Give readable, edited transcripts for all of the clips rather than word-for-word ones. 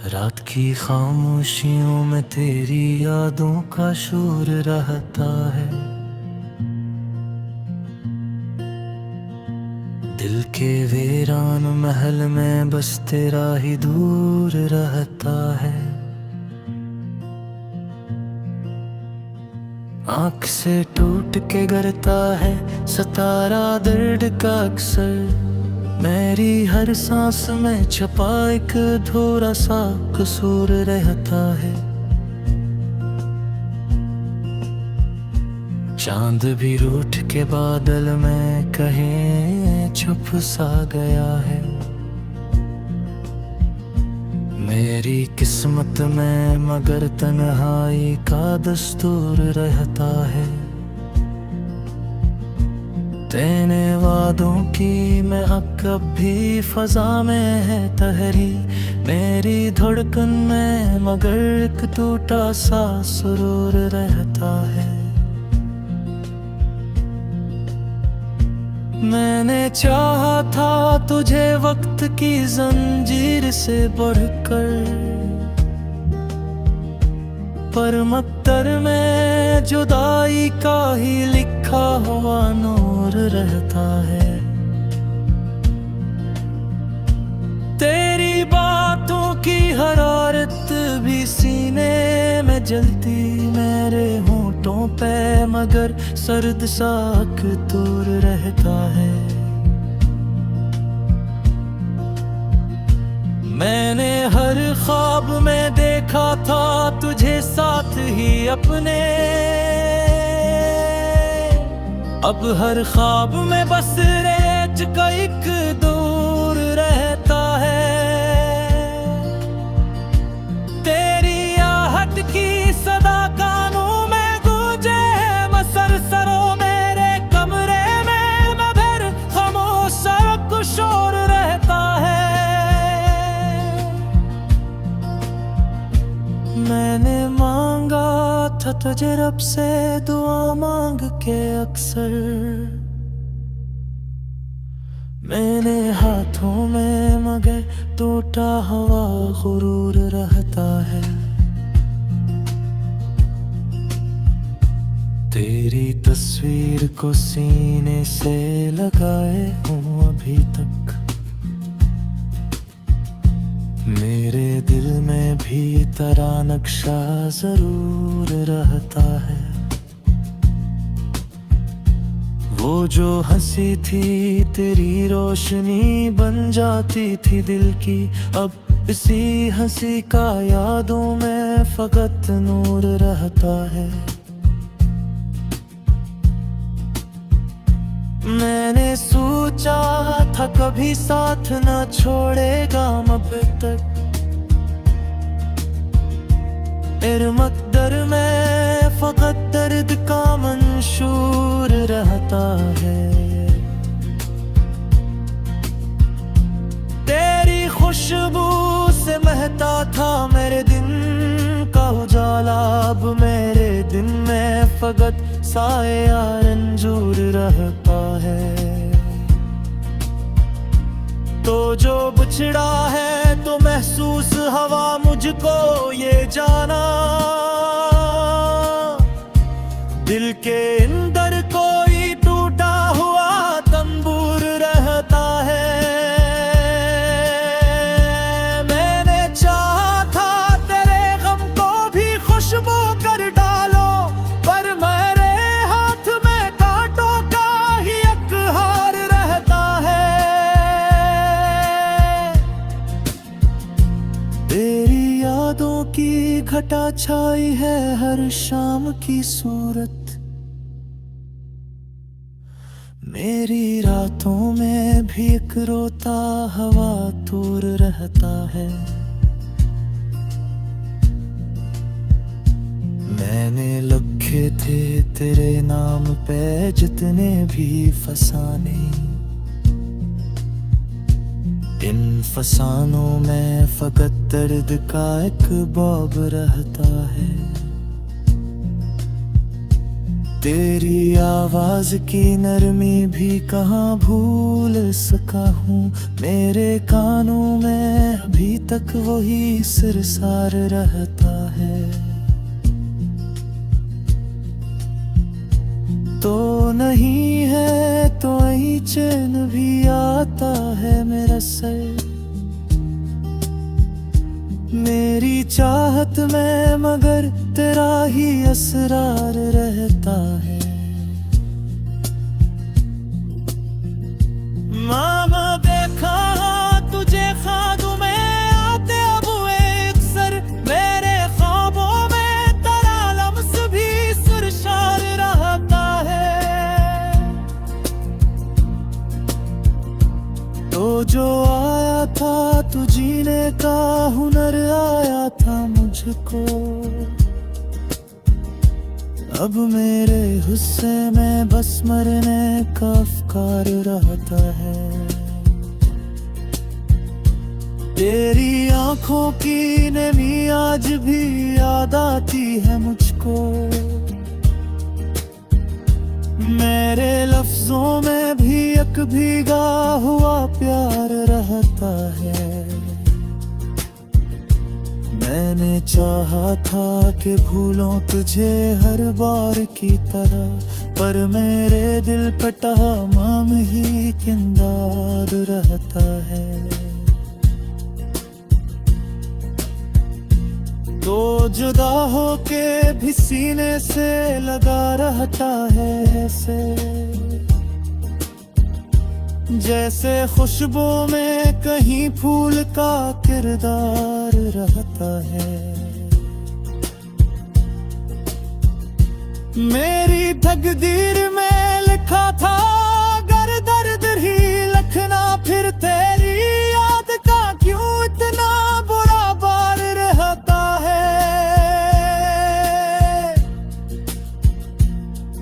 रात की खामोशियों में तेरी यादों का शोर रहता है। दिल के वीरान महल में बस तेरा ही दूर रहता है। आँख से टूट के गिरता है सितारा दर्द का अक्सर। मेरी हर सांस में छपा एक थोड़ा सा कसूर रहता है। चांद भी रूठ के बादल में कहीं छुप सा गया है। मेरी किस्मत में मगर तन्हाई का दस्तूर रहता है। तेने वादों की मैं अब कभी फजा में है तहरी। मेरी धड़कन में मगर एक टूटा सा सुरूर रहता है। मैंने चाहा था तुझे वक्त की जंजीर से बढ़कर, पर मक्तर में जुदाई का ही लिखा हुआ नूर रहता है। तेरी बातों की हरारत भी सीने में जलती मेरे होंठों पे मगर सर्द सा दूर रहता है। मैंने हर ख्वाब में देखा था तुझे साथ ही अपने, अब हर ख्वाब में बस रेत का एक दूर रहता है। तेरी आहट की सदा कानों में गूंजे मसरसरों मेरे कमरे में मगर खामोश सा शोर रहता है। मैंने मांगा था तुझे रब से दुआ मांग के अक्सर। मेरे हाथों में मगर टूटा हुआ गुरूर रहता है। तेरी तस्वीर को सीने से लगाए हूँ अभी तक। मेरे दिल में भी तेरा नक्शा जरूर रहता है। वो जो हंसी थी तेरी रोशनी बन जाती थी दिल की, अब इसी हंसी का यादों में फकत नूर रहता है। मैंने सोचा था कभी साथ न छोड़ेगा अब तक, मेरे मकदर में फकत दर्द का मंशूर रहता है। तेरी खुशबू से महता था मेरे दिन का उजाला, अब मेरे दिन में फकत साए रंजूर रहता है। तो जो बिछड़ा है तो महसूस हवा मुझको ये जाना, दिल के अंदर कोई टूटा हुआ तंबूर रहता है। मैंने चाहा था तेरे गम को भी खुशबू कर डालो, पर मेरे हाथ में कांटों का ही एक हार रहता है। तेरी यादों की घटा छाई है हर शाम की सूरत। मेरी रातों में भी एक रोता हवा दूर रहता है। मैंने लिखे थे तेरे नाम पे जितने भी फसाने, इन फसानों में फकत दर्द का एक बॉब रहता है। तेरी आवाज की नरमी भी कहाँ भूल सका हूँ। मेरे कानों में अभी तक वही सिरसार रहता है। तो नहीं है तो यही चैन भी आता है मेरा सर। मेरी चाहत में मगर तेरा ही असरार रहता है। मामा देखा तुझे ख्वाबों में आते अब एक सर। मेरे ख्वाबों में तेरा लम्स भी सुरशार रहता है। तो जो आया था तू जीने का हुनर आया था मुझको। अब मेरे गुस्से में बस मरने का अफ़कार रहता है। तेरी आंखों की नमी आज भी याद आती है मुझको। मेरे लफ्जों में भी एक भीगा हुआ प्यार रहता है। मैंने चाहा था कि भूलों तुझे हर बार की तरह, पर मेरे दिल पर तमाम ही किंदार रहता है। तो जुदा होके भी सीने से लगा रहता है ऐसे, जैसे खुशबू में कहीं फूल का किरदार रहता है। मेरी तकदीर में लिखा था अगर दर्द ही लिखना, फिर तेरी याद का क्यों इतना बुरा बार रहता है।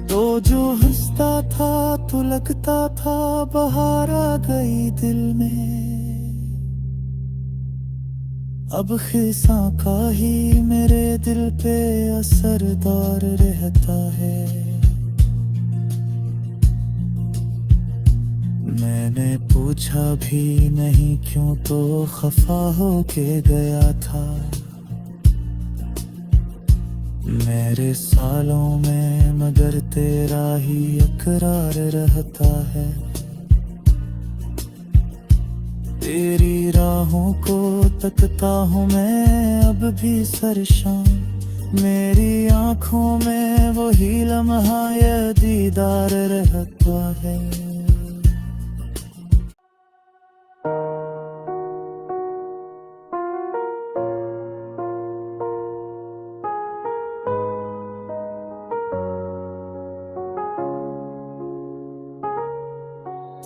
तो जो हंसता था तो लगता था बहार आ गई दिल में। अब खिसा का ही मेरे दिल पे असरदार रहता है। मैंने पूछा भी नहीं क्यों तो खफा होके गया था। मेरे सालों में मगर तेरा ही इकरार रहता है। तेरी राहों को तकता हूँ मैं अब भी सरशां। मेरी आंखों में वही लम्हा ये दीदार रहता है।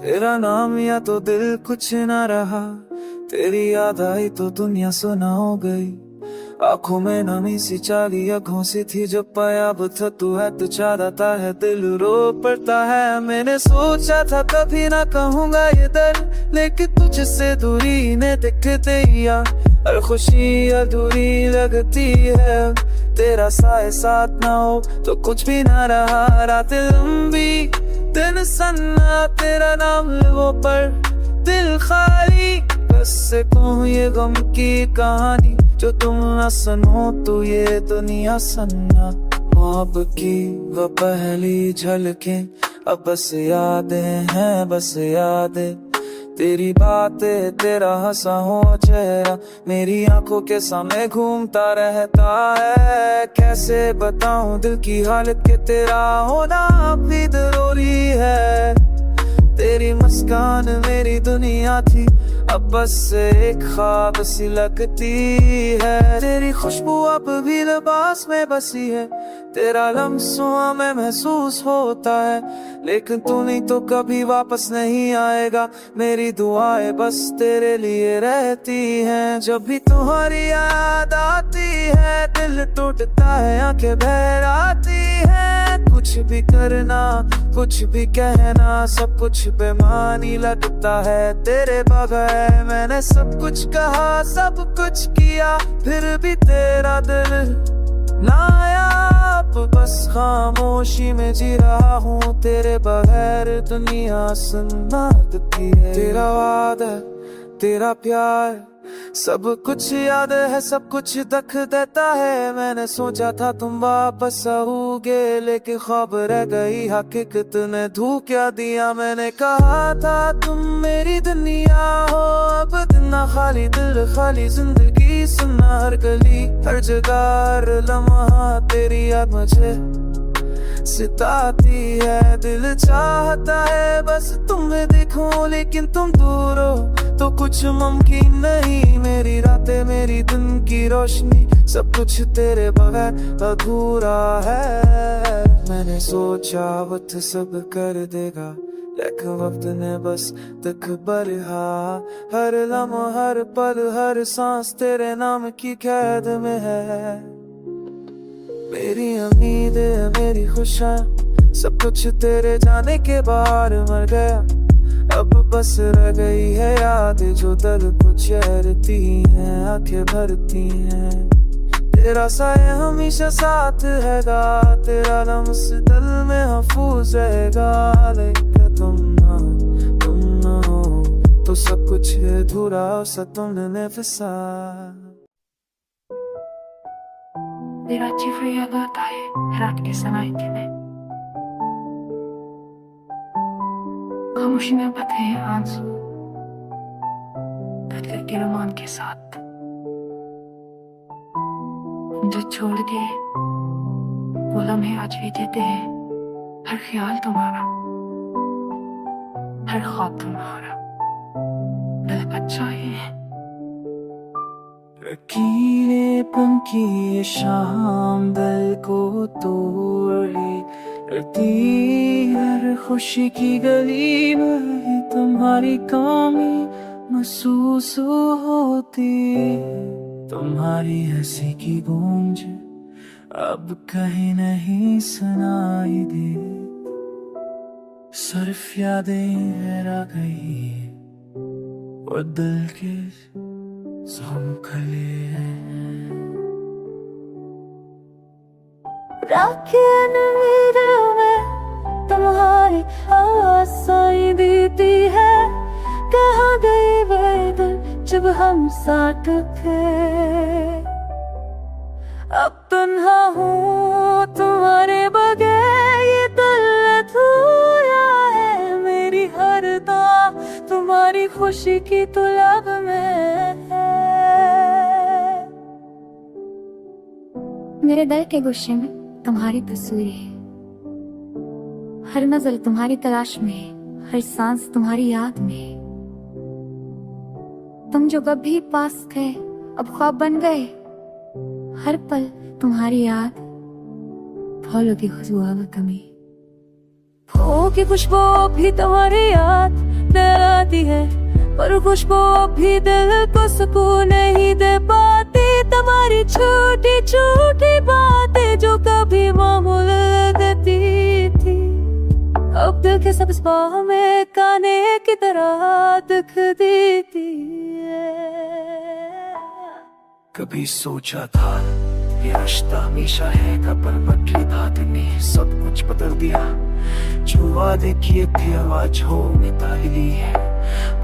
तेरा नाम या तो दिल कुछ ना रहा, तेरी याद आई तो दुनिया सुना हो गई। आंखों में नमी सी चाली आँखों सी थी जब पाया अब था तू है तो चाहता है दिल रो पड़ता है। मैंने सोचा था कभी ना कहूँगा ये दर्द, लेकिन तुझसे दूरी ने दिखते ही हर खुशी अधूरी लगती है। तेरा साए साथ ना हो तो कुछ भी ना रहा। रात लंबी दिन सन्ना तेरा नाम वो पर दिल खाली। बस से कहूँ ये गम की कहानी जो तुम ना सुनो तो ये दुनिया सन्ना। मोहब्बत की वो पहली झलकें अब बस यादें हैं, बस यादें। तेरी बातें तेरा हंसा हो चेहरा मेरी आंखों के सामने घूमता रहता है। कैसे बताऊं दिल की हालत के तेरा होना भी जरूरी है। तेरी मुस्कान मेरी दुनिया थी अब बस एक ख्वाब सी लगती है। तेरी खुशबू अब भी लिबास में बसी है। तेरा लम्सों में महसूस होता है, लेकिन तू नहीं तो कभी वापस नहीं आएगा। मेरी दुआएं बस तेरे लिए रहती हैं। जब भी तुम्हारी याद आती है दिल टूटता है, आंखें बह आती हैं। कुछ भी करना कुछ भी कहना सब कुछ बेमानी लगता है तेरे बगैर। मैंने सब कुछ कहा सब कुछ किया फिर भी तेरा दिल ना आया। अब बस खामोशी में जी रहा हूँ, तेरे बगैर दुनिया सुन्नत है। तेरा वादा, तेरा प्यार, सब कुछ याद है, सब कुछ दख देता है। मैंने सोचा था तुम वापस आओगे, लेकिन ख्वाब रह गई हकीकत ने धोखा दिया। मैंने कहा था तुम मेरी दुनिया हो, अब इतना खाली दिल खाली जिंदगी, सुनना हर गली हर जगह हर लम्हा तेरी याद मुझे सताती है। दिल चाहता है बस तुम्हें देखूं, लेकिन तुम दूर हो तो कुछ मुमकिन नहीं। मेरी रातें, मेरी दिन की रोशनी, सब कुछ तेरे बगैर अधूरा है। मैंने सोचा वक्त सब कर देगा, लेकिन वक्त ने बस तक बढ़ा। हर लम्हा, हर पल, हर सांस तेरे नाम की कैद में है। मेरी उम्मीद, मेरी खुशियाँ, सब कुछ तेरे जाने के बाद मर गया। अब बस रह गई है याद जो दिल को चेरती हैं, आंखें भरती हैं। तेरा साया हमेशा साथ रहेगा, तेरा लम्स दिल में महफूज रहेगा। लेकिन तुम ना हो तो सब कुछ अधूरा सा तुमने फंसा। Diratti friagatae, rakte sanaitine. खामोशी में बथे हैं आंसू, बदले के रोमान के साथ। जो छोड़ के वो लम्हे आज भी देते हैं, हर ख्याल तुम्हारा, हर ख्वाब तुम्हारा, दिल अच्छा है। लकीरें पंखी ये शाम दिल को तोड़े, रहती हर खुशी की गली में तुम्हारी कमी महसूस होती। तुम्हारी हंसी की गूंज अब कहीं नहीं सुनाई दे, सिर्फ यादें रह गई वो दिल के खले हैं। राखियन में तुम्हारी आवाज़ सुनाई देती है। कहाँ गई वह दिन जब हम साथ थे, अब तन्हा हूँ तुम्हारे बगैर, ये दिल अधूरा है। मेरी हर दुआ तुम्हारी खुशी की तलब में है। मेरे दिल के गुस्से में तुम्हारी तस्वीर है, हर नजर तुम्हारी तलाश में, हर सांस तुम्हारी याद में। तुम जो कभी पास थे अब ख्वाब बन गए, हर पल तुम्हारी याद, फूलों की खुशबू में कमी। फूलों की खुशबू भी तुम्हारी याद दिलाती है, पर खुशबू भी दिल को सुकून नहीं दे पाती। तुम्हारी छोटी छोटी बातें जो कभी मामूल लगती थी, अब दिल के सब बाहों में काने की तरह दिख देती है। कभी सोचा था ये रिश्ता हमेशा है, पर पटरी बात ने सब कुछ बदल दिया। जो वादे किए थे आवाज हो मिताली है,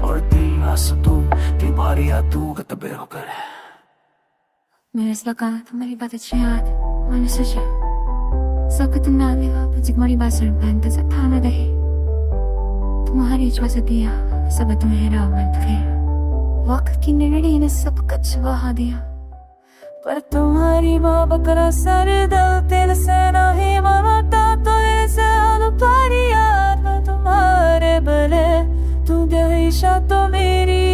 और दिल ना सतू तुम्हारी यादों का तबे होकर है। मैंने इसलिए कहा तुम्हारी बात अच्छी याद, मैंने सोचा सब तुम ना लेगा, तुम्हारी बात सर पहनते से था न रही। तुम्हारी इजाजत दिया सब तुम्हें रावत थे, वक्त की निर्णय ने सब कुछ बहा दिया। पर तुम्हारी माँ बकरा सर दिल दिल से नहीं मरता, तो ऐसे तुम्हारी याद में तुम्हारे बले तू हमेशा तो मेरी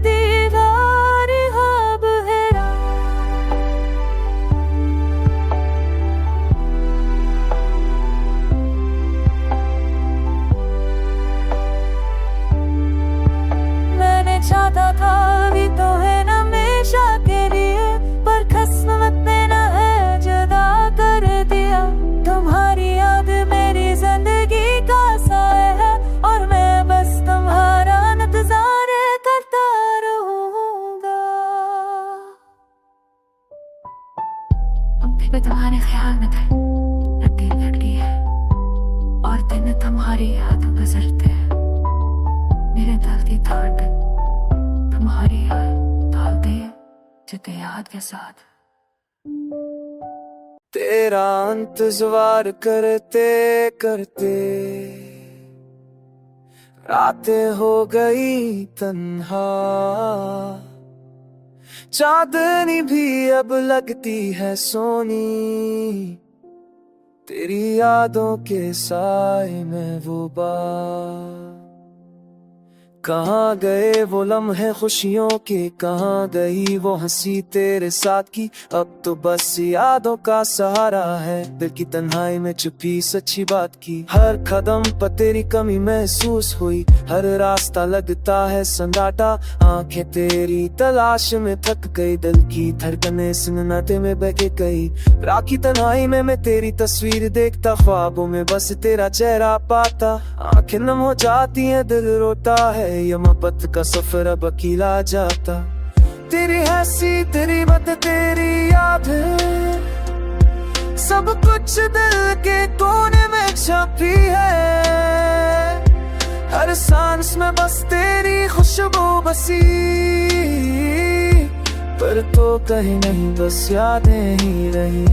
दीवार हब है। मैंने चाहता था भी तो है हमेशा के लिए, पर किस्मत ने ना है जुदा कर दिया। तुम्हारी याद मेरी जिंदगी का साया है, और मैं बस तुम्हारी दी थाट तुम्हारी याद डाल दे जिते याद के साथ। तेरा इंतजार करते करते रातें हो गई तन्हा, चांदनी भी अब लगती है सोनी, तेरी यादों के साए में वो बात। कहाँ गए वो लम्हे खुशियों के, कहाँ गई वो हंसी तेरे साथ की, अब तो बस यादों का सहारा है दिल की तन्हाई में छुपी सच्ची बात की। हर कदम पर तेरी कमी महसूस हुई, हर रास्ता लगता है सन्नाटा, आंखें तेरी तलाश में थक गई, दिल की धड़कनें सन्नाटे में बह के गई। रात की तन्हाई में मैं तेरी तस्वीर देखता, ख्वाबों में बस तेरा चेहरा पाता, आंखें नम हो जाती हैं, दिल रोता है, ये मोहब्बत का सफर अब अकेला जाता। तेरी हंसी तेरी बात तेरी याद है, सब कुछ दिल के कोने में छपी है, हर सांस में बस तेरी खुशबू बसी, पर तो कहीं नहीं बस यादें ही रही।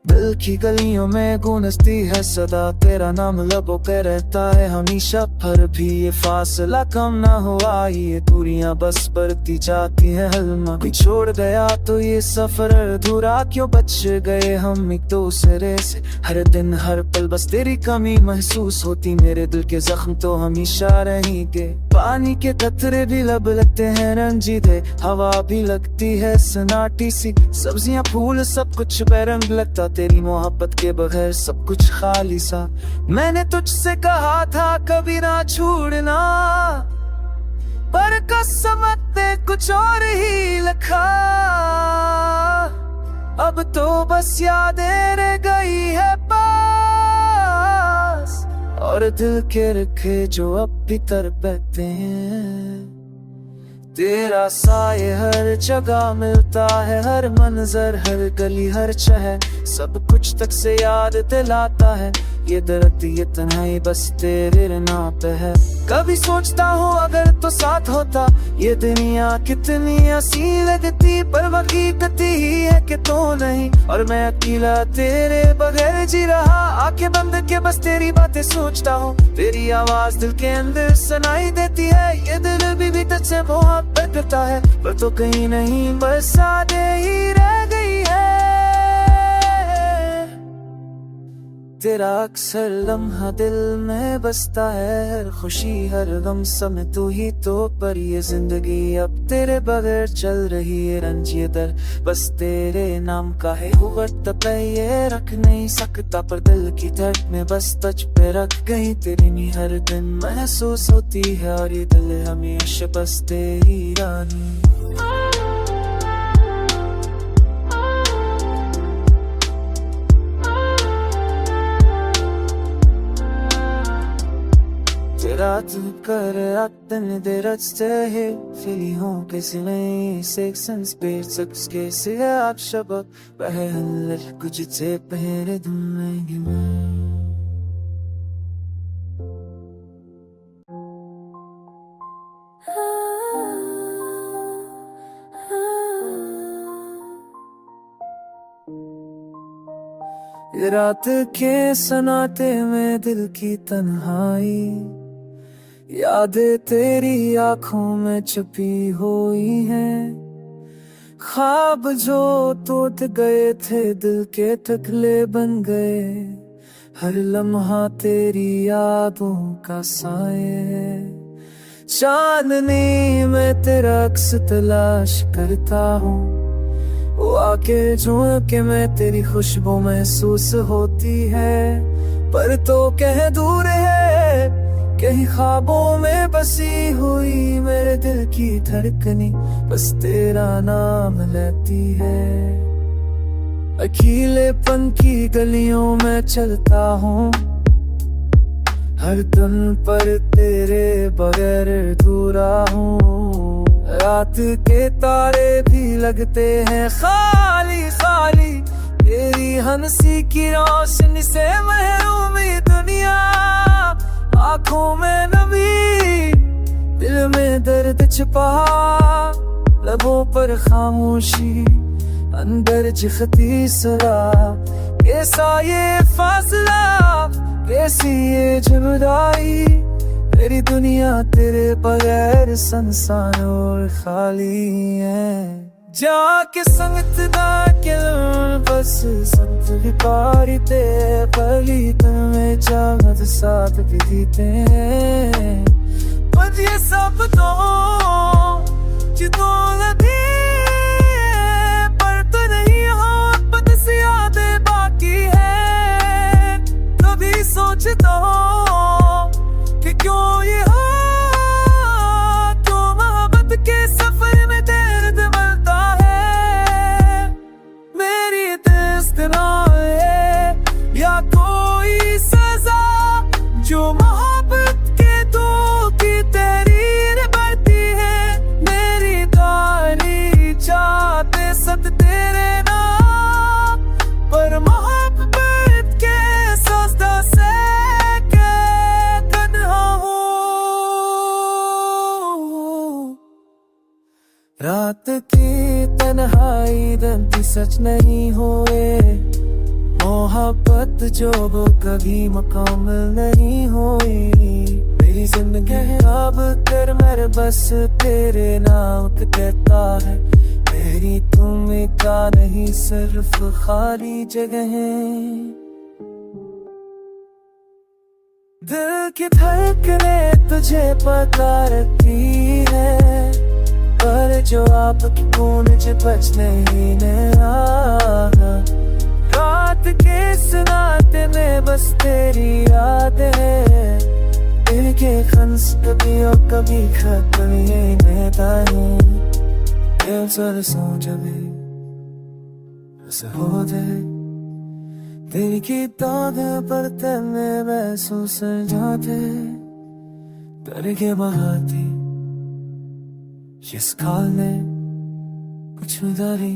दिल की गलियों में गूंजती है सदा, तेरा नाम लबों पे रहता है हमेशा, पर भी ये फासला कम ना हुआ, ये दूरियां बस बढ़ती जाती है। हलमा भी छोड़ गया तो ये सफर अधूरा क्यों, बच गए हम एक दूसरे से, हर दिन हर पल बस तेरी कमी महसूस होती, मेरे दिल के जख्म तो हमेशा रहेंगे। पानी के कतरे भी लब लगते हैं रंजीदे, हवा भी लगती है सन्नाटी सी, सब्जियां फूल सब कुछ बेरंग लगता, तेरी मोहब्बत के बगैर सब कुछ खाली सा। मैंने तुझसे कहा था कभी ना छोड़ना, पर किस्मत ने कुछ और ही लिखा, अब तो बस यादें रह गई है पास, और दिल के रखे जो अब भी तड़पते हैं। तेरा साये हर जगह मिलता है, हर मंजर हर गली हर शहर, सब कुछ तक से याद दिलाता है, ये दर्द ये तन्हाई बस तेरे नाम पे है। कभी सोचता हूँ अगर तो साथ होता, ये दुनिया कितनी हंसी लगती, पर हकीकत ही है कि तो नहीं, और मैं अकेला तेरे बगैर जी रहा, आंखें बंद के बस तेरी बातें सोचता हूँ, तेरी आवाज दिल के अंदर सुनाई देती है, ये दिल भी तुझसे मोहब्बत करता है, पर तो कहीं नहीं बस यादें ही रह गई है। तेरा अक्सर लम्हा दिल में बसता है, हर खुशी हर गम समय तू ही तो, पर ये जिंदगी अब तेरे बगैर चल रही है, रंजिए दर बस तेरे नाम का है, हुआ ये रख नहीं सकता, पर दिल की धड़ में बस तुझ पे रख गई, तेरी नी हर दिन महसूस होती है, और ये दिल हमेशा बस तेरी रानी। Rahat aklını deretse filiho kesime seksen spirits kesi akşabat beheller kucite pere dunlegi रात के सन्नाटे में दिल की तन्हाई, यादें तेरी आंखों में छुपी हुई हैं, ख्वाब जो टूट गए थे दिल के टुकड़े बन गए, हर लम्हा तेरी यादों का साए है। चांदनी में तेरा अक्स तलाश करता हूँ, वो आके झूम के मैं तेरी खुशबू महसूस होती है, पर तो कह दूर है कहीं ख्वाबों में बसी हुई, मेरे दिल की धड़कनी बस तेरा नाम लेती है। अकेलेपन की गलियों में चलता हूँ, हर दिन पर तेरे बगैर अधूरा हूँ, रात के तारे भी लगते हैं खाली खाली, तेरी हंसी की रोशनी से महरूम ये दुनिया आंखों में नमी, दिल में दर्द छिपा, लबों पर खामोशी, अंदर चिखती सरा। कैसा ये फासला, कैसी ये जुदाई, मेरी दुनिया तेरे बगैर संसार और खाली है। जाके संगत दा के बस संत विकारी ते पली में चाहत साथ बीते। पर ये सब तो जितों लगी, पर तो नहीं हो पत से यादें बाकी है। कभी सोचता हूँ कि क्यों ये हो, क्यों मोहब्बत के सफर में दर्द मिलता है। मेरी दस्तना है या कोई सजा, जो मोहब्बत के दो की तहरीर बढ़ती है। मेरी तारी चाहते सद तेरे नाम, पर मोहब्बत के सजदा से रात की तन्हाई दंती सच नहीं हुए। मोहब्बत जो वो कभी मुकम्मल नहीं हुई। मेरी जिंदगी अब कर मेरे बस तेरे नाम कहता है। मेरी तुम्हें का नहीं सिर्फ खाली जगह है। दिल की धड़कने तुझे पता रखती है, पर जो आपकी कून च बच नहीं रहा। रात के सुनाते में बस तेरी याद है। इनके खंस कभी और कभी खत्म ये रहता है। दिल सर सो जबे बस हो दे, दिल की दाद पर तेने महसूस जाते। करके बहाती जिस काल ने कुछ उधारी